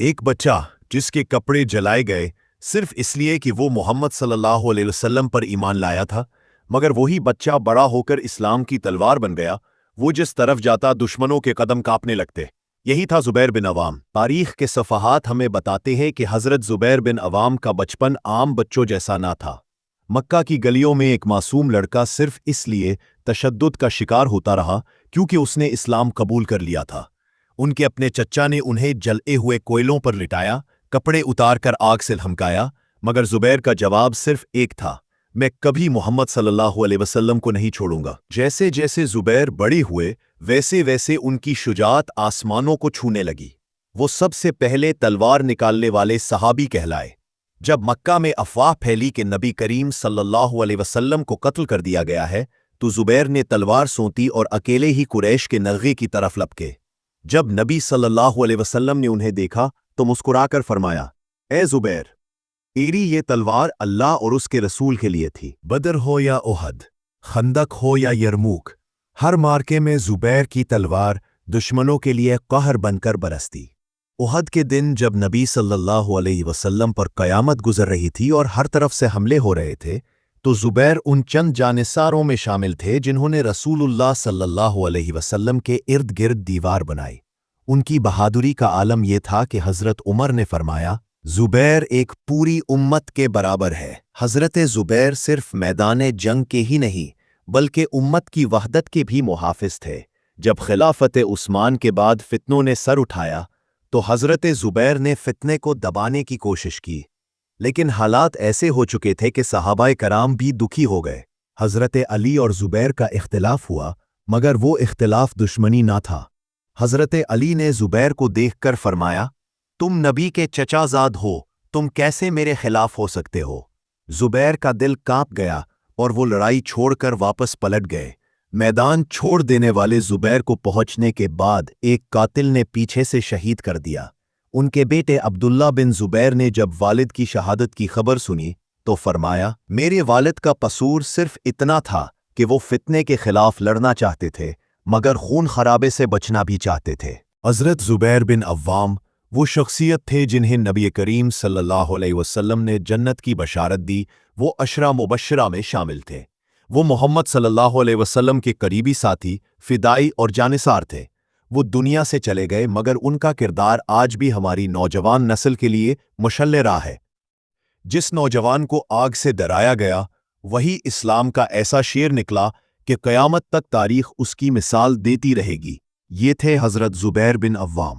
ایک بچہ جس کے کپڑے جلائے گئے صرف اس لیے کہ وہ محمد صلی اللہ علیہ وسلم پر ایمان لایا تھا، مگر وہی بچہ بڑا ہو کر اسلام کی تلوار بن گیا۔ وہ جس طرف جاتا دشمنوں کے قدم کانپنے لگتے۔ یہی تھا زبیر بن عوام۔ تاریخ کے صفحات ہمیں بتاتے ہیں کہ حضرت زبیر بن عوام کا بچپن عام بچوں جیسا نہ تھا۔ مکہ کی گلیوں میں ایک معصوم لڑکا صرف اس لیے تشدد کا شکار ہوتا رہا کیونکہ اس نے اسلام قبول کر لیا تھا۔ ان کے اپنے چچا نے انہیں جلے ہوئے کوئلوں پر لٹایا، کپڑے اتار کر آگ سے دھمکایا، مگر زبیر کا جواب صرف ایک تھا: میں کبھی محمد صلی اللہ علیہ وسلم کو نہیں چھوڑوں گا۔ جیسے جیسے زبیر بڑے ہوئے ویسے ویسے ان کی شجاعت آسمانوں کو چھونے لگی۔ وہ سب سے پہلے تلوار نکالنے والے صحابی کہلائے۔ جب مکہ میں افواہ پھیلی کہ نبی کریم صلی اللہ علیہ وسلم کو قتل کر دیا گیا ہے تو زبیر نے تلوار سونتی اور اکیلے ہی قریش کے نغے کی طرف لپکے۔ جب نبی صلی اللہ علیہ وسلم نے انہیں دیکھا تو مسکرا کر فرمایا: اے زبیر، تیری یہ تلوار اللہ اور اس کے رسول کے لیے تھی۔ بدر ہو یا احد، خندق ہو یا یرموک، ہر مارکے میں زبیر کی تلوار دشمنوں کے لیے قہر بن کر برستی۔ احد کے دن جب نبی صلی اللہ علیہ وسلم پر قیامت گزر رہی تھی اور ہر طرف سے حملے ہو رہے تھے تو زبیر ان چند جانصاروں میں شامل تھے جنہوں نے رسول اللہ صلی اللہ علیہ وسلم کے ارد گرد دیوار بنائی۔ ان کی بہادری کا عالم یہ تھا کہ حضرت عمر نے فرمایا: زبیر ایک پوری امت کے برابر ہے۔ حضرت زبیر صرف میدان جنگ کے ہی نہیں بلکہ امت کی وحدت کے بھی محافظ تھے۔ جب خلافت عثمان کے بعد فتنوں نے سر اٹھایا تو حضرت زبیر نے فتنے کو دبانے کی کوشش کی، لیکن حالات ایسے ہو چکے تھے کہ صحابہ کرام بھی دکھی ہو گئے۔ حضرت علی اور زبیر کا اختلاف ہوا، مگر وہ اختلاف دشمنی نہ تھا۔ حضرت علی نے زبیر کو دیکھ کر فرمایا: تم نبی کے چچا زاد ہو، تم کیسے میرے خلاف ہو سکتے ہو؟ زبیر کا دل کانپ گیا اور وہ لڑائی چھوڑ کر واپس پلٹ گئے۔ میدان چھوڑ دینے والے زبیر کو پہنچنے کے بعد ایک قاتل نے پیچھے سے شہید کر دیا۔ ان کے بیٹے عبداللہ بن زبیر نے جب والد کی شہادت کی خبر سنی تو فرمایا: میرے والد کا قصور صرف اتنا تھا کہ وہ فتنے کے خلاف لڑنا چاہتے تھے مگر خون خرابے سے بچنا بھی چاہتے تھے۔ حضرت زبیر بن عوام وہ شخصیت تھے جنہیں نبی کریم صلی اللہ علیہ وسلم نے جنت کی بشارت دی۔ وہ عشرہ مبشرہ میں شامل تھے۔ وہ محمد صلی اللہ علیہ وسلم کے قریبی ساتھی، فدائی اور جانثار تھے۔ وہ دنیا سے چلے گئے مگر ان کا کردار آج بھی ہماری نوجوان نسل کے لیے مشعل راہ ہے۔ جس نوجوان کو آگ سے ڈرایا گیا وہی اسلام کا ایسا شیر نکلا کہ قیامت تک تاریخ اس کی مثال دیتی رہے گی۔ یہ تھے حضرت زبیر بن عوام۔